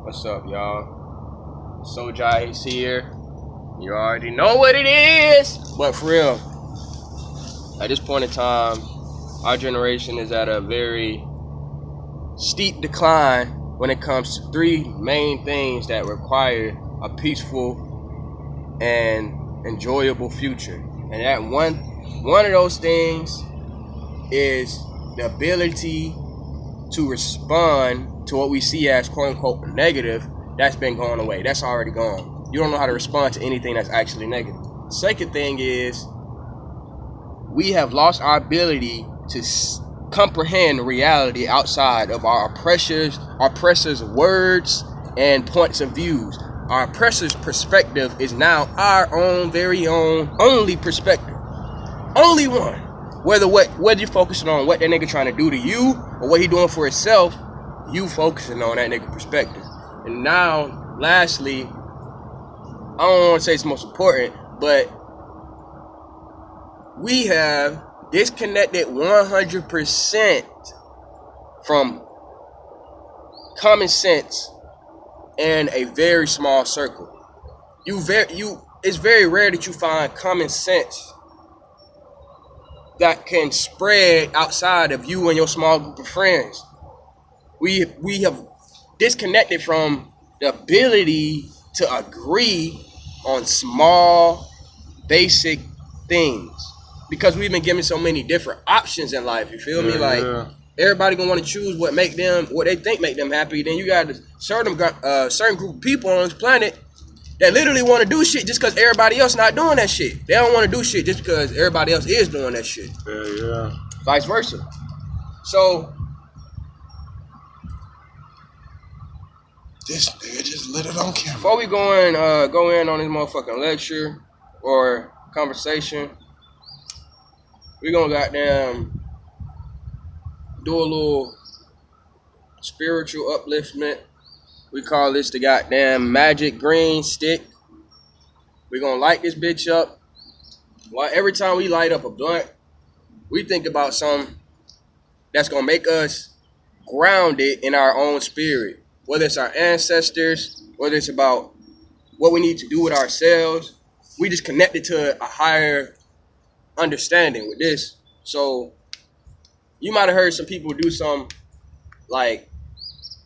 What's up, y'all? Xolji is here. You already know what it is. But for real, at this point in time, our generation is at a very steep decline when it comes to three main things that require a peaceful and enjoyable future. And that one of those things is the ability to respond to what we see as quote unquote negative. That's been going away. That's already gone. You don't know how to respond to anything that's actually negative. Second thing is we have lost our ability to comprehend reality outside of our oppressors' words and points of views. Our oppressor's perspective is now our own very own only perspective. Only one. Whether you're focusing on what that nigga trying to do to you or what he doing for himself, you focusing on that nigga perspective. And now, lastly, I don't want to say it's most important, but we have disconnected 100% from common sense in a very small circle. It's very rare that you find common sense that can spread outside of you and your small group of friends. We have disconnected from the ability to agree on small, basic things because we've been given so many different options in life. You feel me? Like everybody gonna want to choose what they think make them happy. Then you got a certain group of people on this planet that literally want to do shit just because everybody else not doing that shit. They don't want to do shit just because everybody else is doing that shit. Yeah. Vice versa. So this nigga just lit it on camera. before we go in on this motherfucking lecture or conversation, we gonna goddamn do a little spiritual upliftment. We call this the goddamn magic green stick. We gonna light this bitch up. Well, every time we light up a blunt, we think about something that's gonna make us grounded in our own spirit. Whether it's our ancestors, whether it's about what we need to do with ourselves, we just connected to a higher understanding with this. So you might have heard some people do some like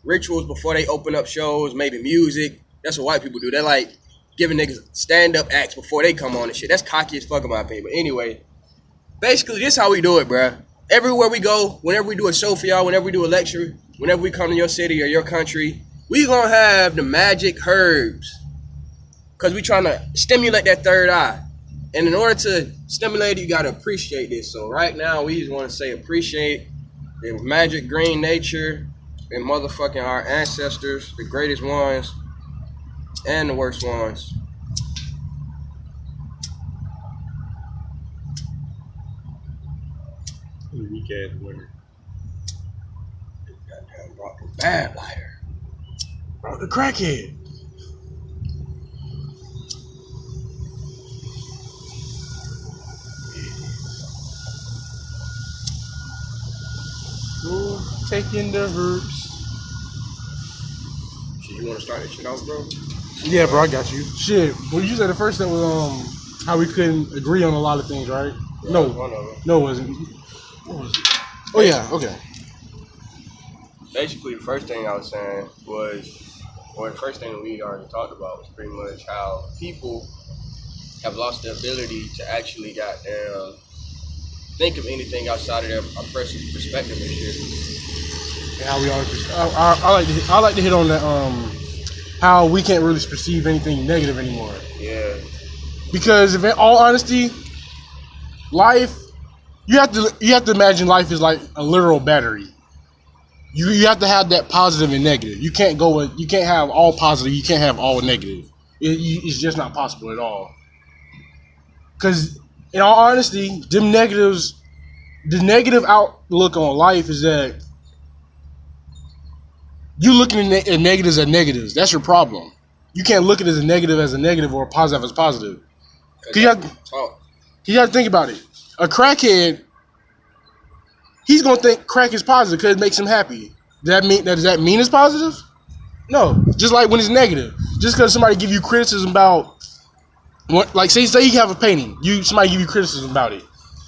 rituals before they open up shows, maybe music. That's what white people do. They're like giving niggas stand-up acts before they come on and shit. That's cocky as fuck in my opinion. But anyway, basically this is how we do it, bruh. Everywhere we go, whenever we do a show for y'all, whenever we do a lecture, whenever we come to your city or your country, we gonna have the magic herbs. Cause we trying to stimulate that third eye. And in order to stimulate it, you gotta appreciate this. So right now, we just wanna say appreciate the magic green nature and motherfucking our ancestors, the greatest ones and the worst ones. Weak ass winner. Goddamn brought the bad lighter. Brought the crackhead. Go taking the herbs. Shit, you wanna start that shit off, bro? Yeah, bro, I got you. Shit, well, you said the first thing was how we couldn't agree on a lot of things, right? Yeah, No, one of them. no, it wasn't. What was it? Oh yeah, okay. Basically, the first thing I was saying was, or the first thing we already talked about was pretty much how people have lost the ability to actually goddamn think of anything outside of their oppressor's perspective and shit. And how we I like to hit on that how we can't really perceive anything negative anymore. Yeah. Because if in all honesty, life you have to imagine life is like a literal battery. You have to have that positive and negative. You can't have all positive. You can't have all negative. It's just not possible at all. Because in all honesty, the negative outlook on life is that you looking at negatives as negatives. That's your problem. You can't look at it as a negative or a positive as positive. Because you have to think about it. A crackhead, he's gonna think crack is positive because it makes him happy. Does that mean it's positive? No, just like when it's negative. Just because somebody give you criticism about what, like say you have a painting, somebody give you criticism about it.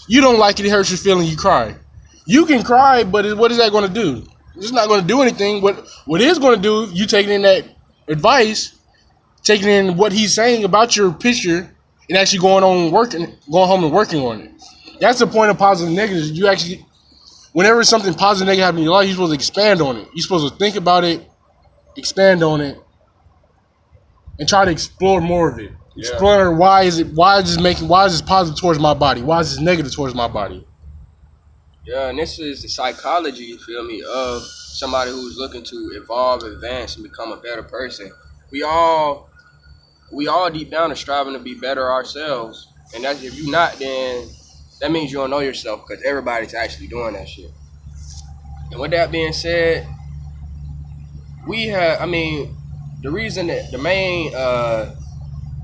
You don't like it, it hurts your feeling, you cry. You can cry, but what is that going to do? It's not going to do anything. What it is going to do, you taking in that advice, taking in what he's saying about your picture, and actually going home and working on it. That's the point of positive and negatives. You actually, whenever something positive and negative happens in your life, you're supposed to expand on it. You're supposed to think about it, expand on it, and try to explore more of it. Yeah. Explore why is this positive towards my body? Why is this negative towards my body? Yeah, and this is the psychology, you feel me, of somebody who's looking to evolve, advance, and become a better person. We all deep down are striving to be better ourselves. And that's, if you're not, then that means you don't know yourself, because everybody's actually doing that shit. And with that being said, the reason that the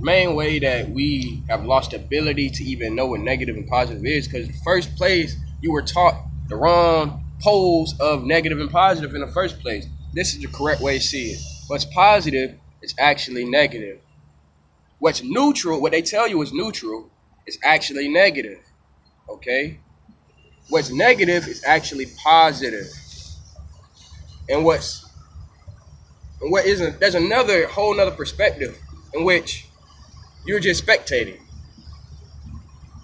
main way that we have lost the ability to even know what negative and positive is, because in the first place, you were taught the wrong poles of negative and positive in the first place. This is the correct way to see it. What's positive is actually negative. What's neutral, what they tell you is neutral, is actually negative. Okay? What's negative is actually positive. And there's another whole nother perspective in which you're just spectating.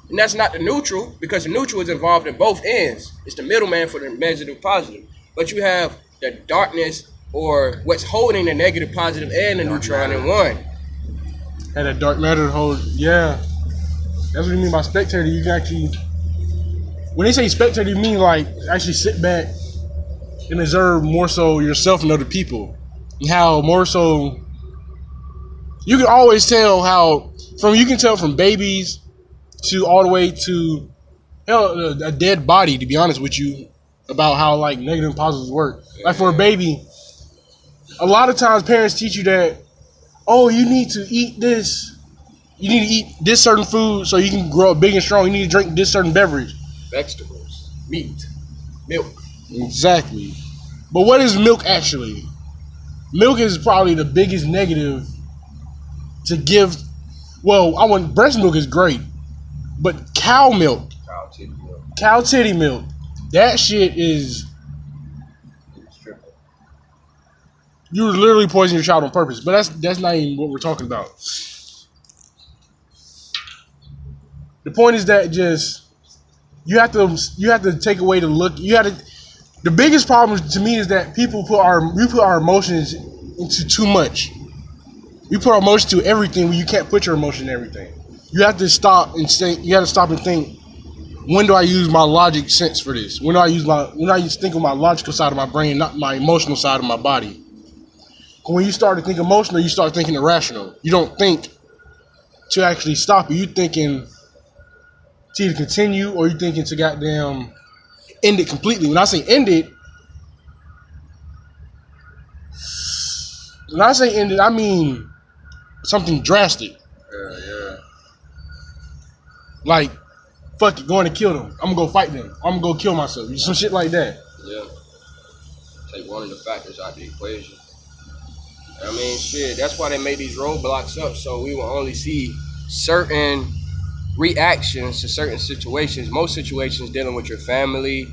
And that's not the neutral, because the neutral is involved in both ends. It's the middleman for the negative positive. But you have the darkness, or what's holding the negative, positive, and the neutron in one. And a dark matter hold, yeah. That's what you mean by spectator. You can actually, when they say spectator, you mean like actually sit back and observe more so yourself and other people. And how more so, you can always tell you can tell from babies to all the way to a dead body, to be honest with you, about how like negative and positives work. Like for a baby, a lot of times parents teach you that, oh, you need to eat this. You need to eat this certain food so you can grow up big and strong. You need to drink this certain beverage. Vegetables, meat, milk. Exactly. But what is milk actually? Milk is probably the biggest negative to give. Well, breast milk is great, but cow titty milk, that shit is. You're literally poisoning your child on purpose. But that's not even what we're talking about. The point is that just you have to take away the look. The biggest problem to me is that we put our emotions into too much. We put our emotions to everything when you can't put your emotion in everything. You have to stop and think, when do I use my logic sense for this? When do I think of my logical side of my brain, not my emotional side of my body? When you start to think emotional, you start thinking irrational. You don't think to actually stop it. You thinking to either continue, or you thinking to goddamn end it completely. When I say end it, I mean something drastic. Yeah. Like, fuck it, going to kill them. I'm gonna go fight them. I'm gonna go kill myself. Some shit like that. Yeah. Take one of the factors out the equation. I mean, shit, that's why they made these roadblocks up, so we will only see certain reactions to certain situations. Most situations dealing with your family,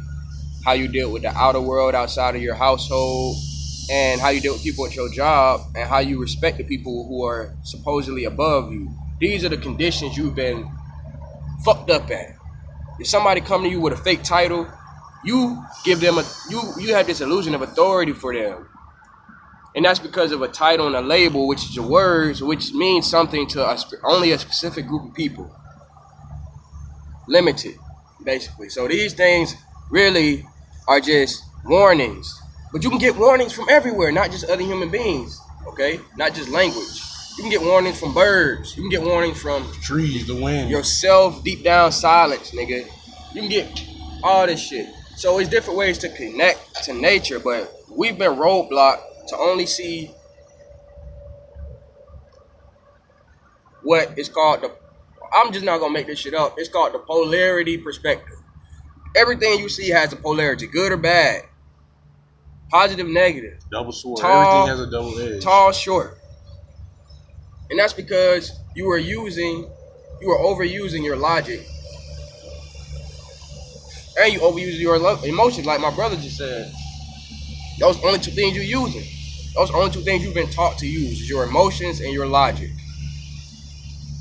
how you deal with the outer world outside of your household, and how you deal with people at your job, and how you respect the people who are supposedly above you. These are the conditions you've been fucked up at. If somebody come to you with a fake title, you give them you have this illusion of authority for them. And that's because of a title and a label, which is a word, which means something to only a specific group of people. Limited, basically. So these things really are just warnings. But you can get warnings from everywhere, not just other human beings, okay? Not just language. You can get warnings from birds. You can get warnings from trees, the wind. Yourself, deep down silence, nigga. You can get all this shit. So it's different ways to connect to nature, but we've been roadblocked to only see what is called I'm just not gonna make this shit up. It's called the polarity perspective. Everything you see has a polarity, good or bad. Positive, negative. Double sword. Tall, Everything has a double edge. Tall, short. And that's because you were overusing your logic. And you overuse your emotions, like my brother just said. Those are only two things you're using. Those are only two things you've been taught to use, is your emotions and your logic.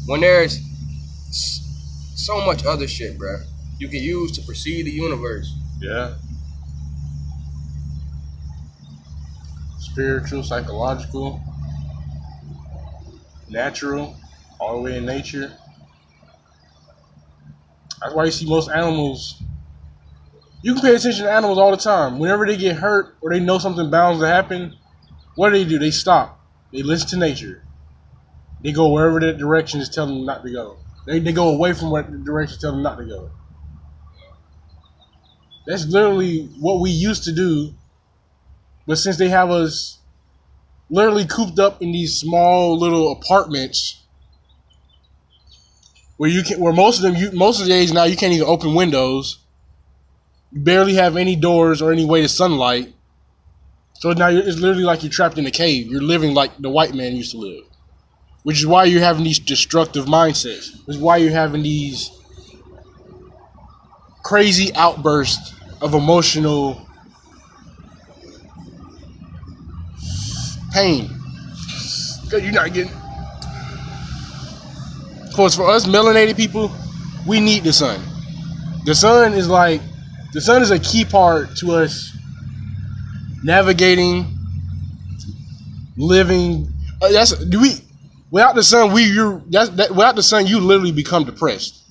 When there's so much other shit, bro, you can use to perceive the universe. Yeah. Spiritual, psychological, natural, all the way in nature. That's why you see most animals. You can pay attention to animals all the time. Whenever they get hurt or they know something bound to happen, what do? They stop. They listen to nature. They go wherever that direction is telling them not to go. They go away from what the direction is telling them not to go. That's literally what we used to do. But since they have us literally cooped up in these small little apartments where most of the days now you can't even open windows. You barely have any doors or any way to sunlight. So now it's literally like you're trapped in a cave. You're living like the white man used to live. Which is why you're having these destructive mindsets. Which is why you're having these crazy outbursts of emotional pain. Because you're not getting... Of course, for us melanated people, we need the sun. The sun is a key part to us navigating, living. Without the sun, without the sun, you literally become depressed.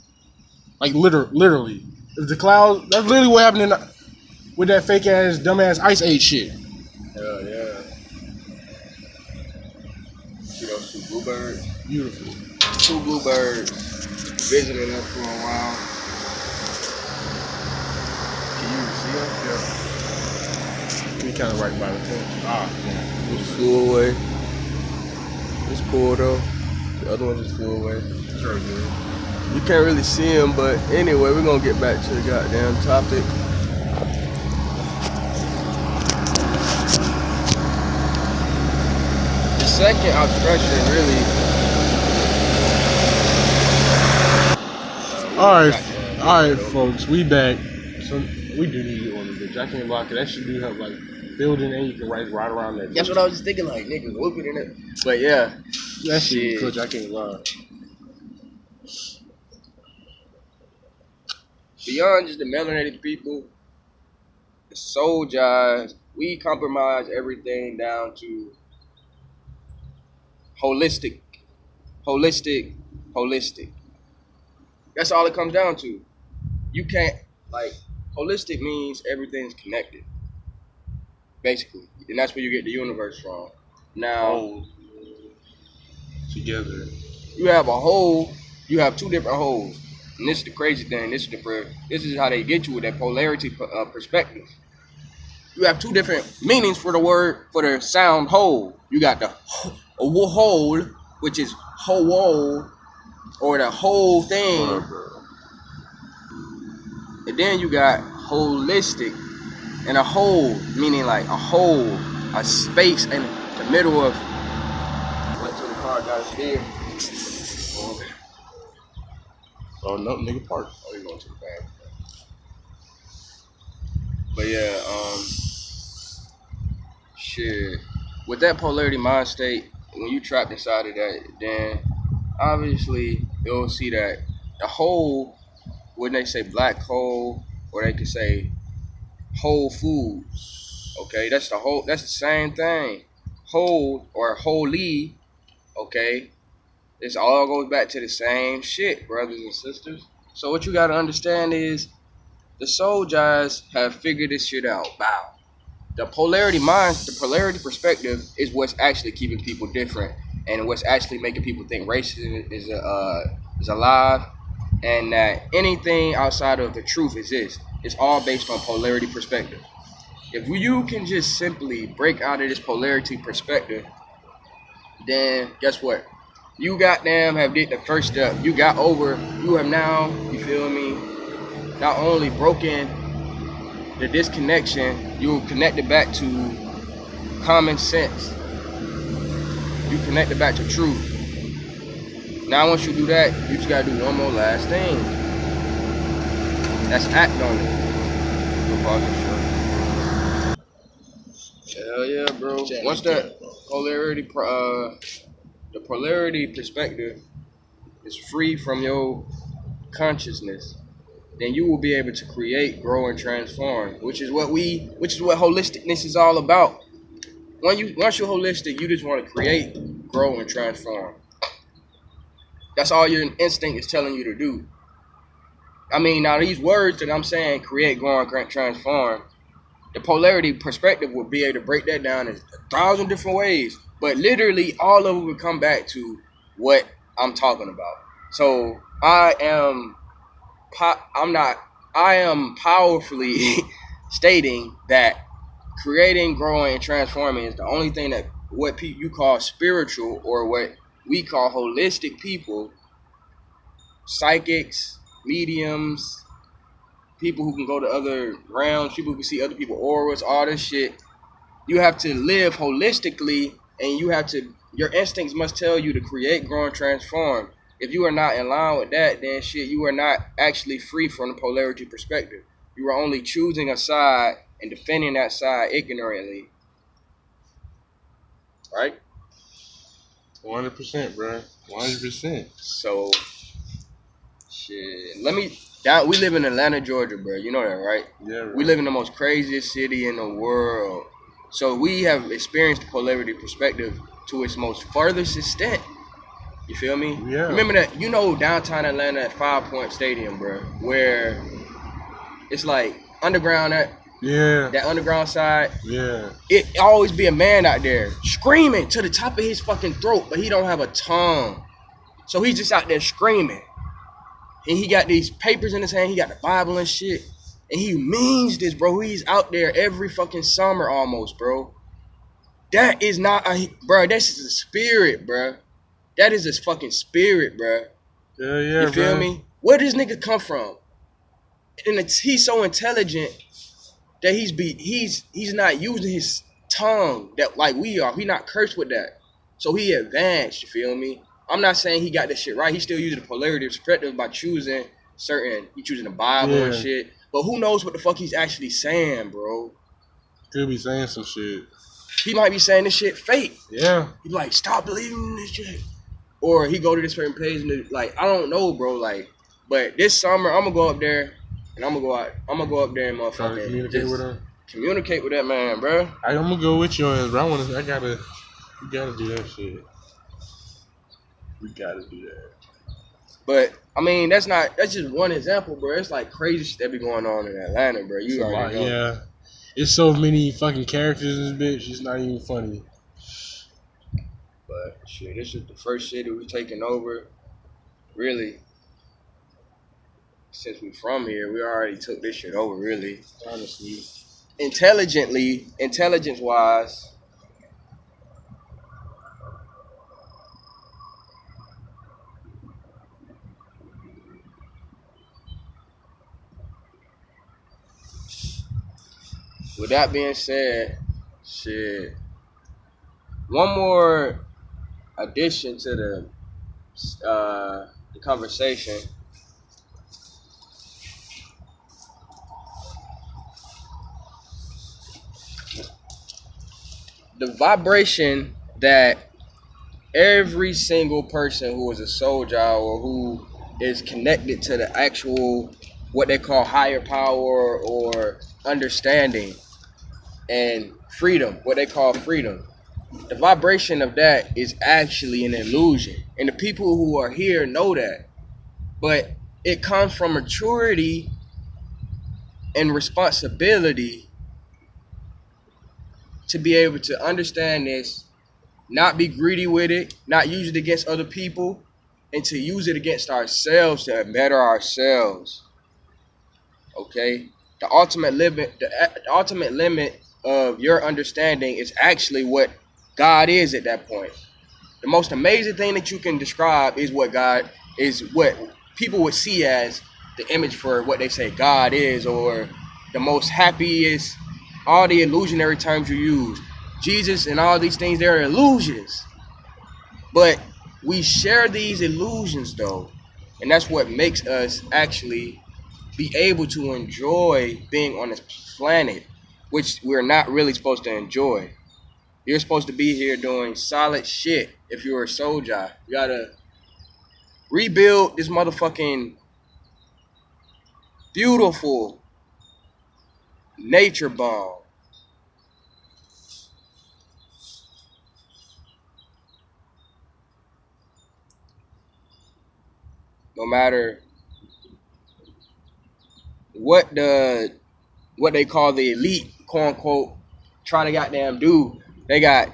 Like literally. If the clouds, that's literally what happened with that fake ass, dumbass ice age shit. Hell yeah. See those two bluebirds? Beautiful. Two bluebirds visiting us for a while. Can you see them? We kind of right by the fence. Yeah. Just flew away. It's cool though. The other one just flew away. It's very good. You can't really see him, but anyway, we're gonna get back to the goddamn topic. The second obstruction really. All right, folks, we back. So we do need to get on the bitch. I can't lock it. That shit do have like building, and you can right around that. That's what I was just thinking, like niggas whooping in it. But yeah, that shit, coach. I can't lie. Beyond just the melanated people, the Xolji, we compromise everything down to holistic. That's all it comes down to. You can't, holistic means everything's connected, basically. And that's where you get the universe from. Now, together. You have a whole, you have two different wholes. And this is the crazy thing. This is how they get you with that polarity perspective. You have two different meanings for the sound whole. You got the whole, which is whole, or the whole thing. And then you got holistic, and a whole, meaning like a whole, a space in the middle of. Went to the car, got us here. Oh no, nigga, park. Oh, you going to the back. But yeah, shit. With that polarity mind state, when you trapped inside of that, then obviously you'll see that the whole, when they say black hole, or they could say whole foods. Okay, that's the same thing. Whole or holy, okay. This all goes back to the same shit, brothers and sisters. So what you gotta understand is the Xolji have figured this shit out. Wow. The polarity perspective is what's actually keeping people different, and what's actually making people think racism is alive, and that anything outside of the truth exists. It's all based on polarity perspective. If you can just simply break out of this polarity perspective, then guess what? You goddamn have did the first step. You have now, you feel me, not only broken the disconnection You'll connect it back to common sense. You connect it back to truth. Now once you do that, you just gotta do one more last thing. That's act on it. Hell yeah, bro. Once that polarity, the polarity perspective is free from your consciousness, then you will be able to create, grow, and transform, which is what holisticness is all about. Once you're holistic, you just want to create, grow, and transform. That's all your instinct is telling you to do. I mean, now these words that I'm saying, create, grow, and transform, the polarity perspective would be able to break that down in 1,000 different ways. But literally, all of it would come back to what I'm talking about. So I am powerfully stating that creating, growing, and transforming is the only thing that what you call spiritual, or what we call holistic people, psychics, mediums, people who can go to other realms, people who can see other people's auras, all this shit. You have to live holistically, and your instincts must tell you to create, grow, and transform. If you are not in line with that, then shit, you are not actually free from the polarity perspective. You are only choosing a side and defending that side ignorantly. Right? 100%, bro. 100%. So, shit. We live in Atlanta, Georgia, bro. You know that, right? Yeah, bro. We live in the most craziest city in the world. So we have experienced the polarity perspective to its most furthest extent. You feel me? Yeah. Remember that, downtown Atlanta at 5 Point Stadium, bro, where it's like underground that underground side. Yeah. It always be a man out there screaming to the top of his fucking throat, but he don't have a tongue. So he's just out there screaming. And he got these papers in his hand, he got the Bible and shit. And he means this, bro. He's out there every fucking summer almost, bro. That is not that's just a spirit, bro. That is his fucking spirit, bro. Yeah, you feel me? Where does this nigga come from? And he's so intelligent that he's not using his tongue that like we are. He not cursed with that. So he advanced, you feel me? I'm not saying he got this shit right. He still using the polarity perspective by choosing the Bible and shit. But who knows what the fuck he's actually saying, bro? Could be saying some shit. He might be saying this shit fake. Yeah. He be like, stop believing in this shit. Or he go to this certain page and I don't know, bro. Like, but this summer I'm gonna go up there and I'm gonna go up there and motherfucking communicate with that man, bro. I'm gonna go with yours, bro. We gotta do that shit. We gotta do that. But I mean, that's just one example, bro. It's like crazy shit that be going on in Atlanta, bro. You already know. Yeah. It's so many fucking characters in this bitch, it's not even funny. But shit, this is the first city we taking over. Really. Since we from here, we already took this shit over, really. Honestly. Intelligence-wise, with that being said, shit, one more addition to the conversation. The vibration that every single person who is a soldier or who is connected to the actual, what they call higher power or understanding and freedom, what they call freedom, the vibration of that is actually an illusion. And the people who are here know that. But it comes from maturity and responsibility to be able to understand this, not be greedy with it, not use it against other people, and to use it against ourselves to better ourselves. Okay? The ultimate limit of your understanding is actually what God is at that point. The most amazing thing that you can describe is what God is, what people would see as the image for what they say God is, or the most happiest, all the illusionary terms you use. Jesus and all these things, they're illusions. But we share these illusions though. And that's what makes us actually be able to enjoy being on this planet, which we're not really supposed to enjoy. You're supposed to be here doing solid shit if you're a Xolji. You gotta rebuild this motherfucking beautiful nature bomb. No matter what they call the elite, quote unquote, try to goddamn do. They got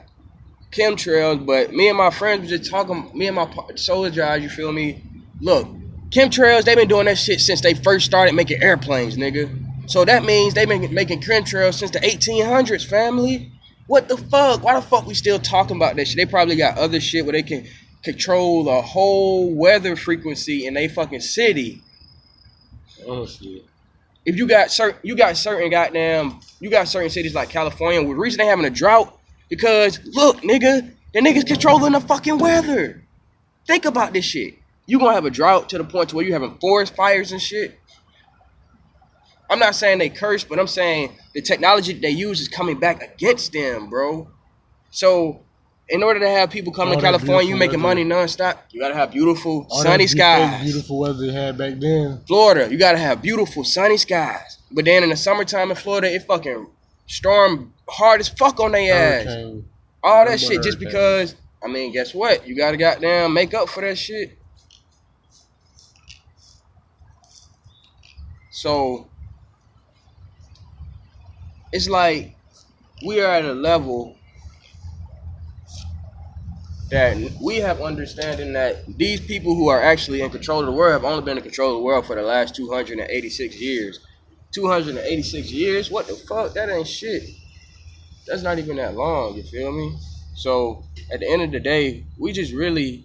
chemtrails, but me and my friends was just talking, me and my soldiers, you feel me? Look, chemtrails, they've been doing that shit since they first started making airplanes, nigga. So that means they've been making chemtrails since the 1800s, family. What the fuck? Why the fuck we still talking about that shit? They probably got other shit where they can control the whole weather frequency in they fucking city. Honestly. If you got certain cities like California, the reason they having a drought, because look, nigga, the niggas controlling the fucking weather. Think about this shit. You gonna have a drought to the point to where you having forest fires and shit. I'm not saying they curse, but I'm saying the technology that they use is coming back against them, bro. So in order to have people come to California, you making money nonstop, you gotta have beautiful sunny skies. Beautiful weather they had back then. Florida, you gotta have beautiful sunny skies. But then in the summertime in Florida, it fucking storm hard as fuck on their ass. All that shit just because, I mean, guess what? You gotta goddamn make up for that shit. So it's like we are at a level that we have understanding that these people who are actually in control of the world have only been in control of the world for the last 286 years. 286 years? What the fuck? That ain't shit. That's not even that long, you feel me? So at the end of the day, we just really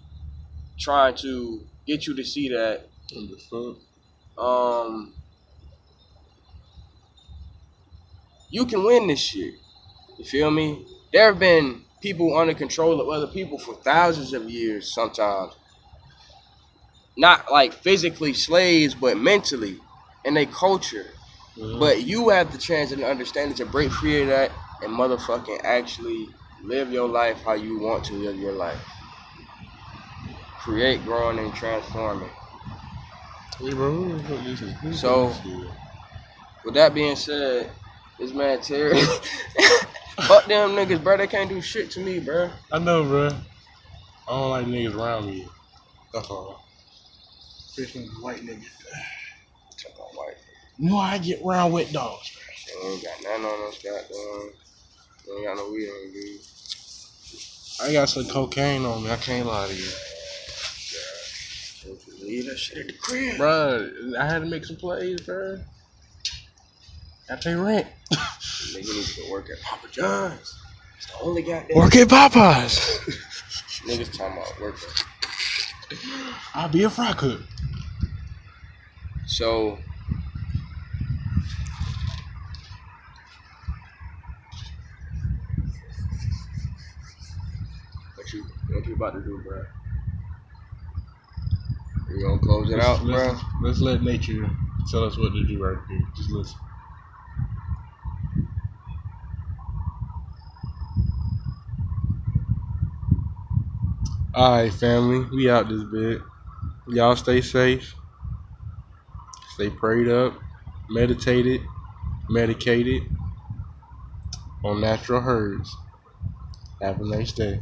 trying to get you to see that you can win this shit. You feel me? There have been people under control of other people for thousands of years sometimes. Not like physically slaves, but mentally in their culture. But you have the chance and understanding to break free of that and motherfucking actually live your life how you want to live your life. Create, growing, and transforming. So, with that being said, this man Terry, fuck them niggas, bro. They can't do shit to me, bro. I know, bro. I don't like niggas around me. That's all. Especially white niggas. Talk about white. You know I get around with dogs, bro. They ain't got nothing on us, goddamn. They ain't got no weed on me, dude. I got some cocaine on me. I can't lie to you. Yeah. Leave that shit at the crib. Bro, I had to make some plays, bro. I pay rent. Nigga needs to work at Papa John's. It's the only goddamn. Work at Popeyes. Niggas talking about working. I'll be a fry cook. So, what you about to do, bro? You gonna close it out, bro? Let's let nature tell us what to do right here. Just listen. Alright, family. We out this bit. Y'all stay safe. Stay prayed up. Meditated. Medicated. On natural herbs. Have a nice day.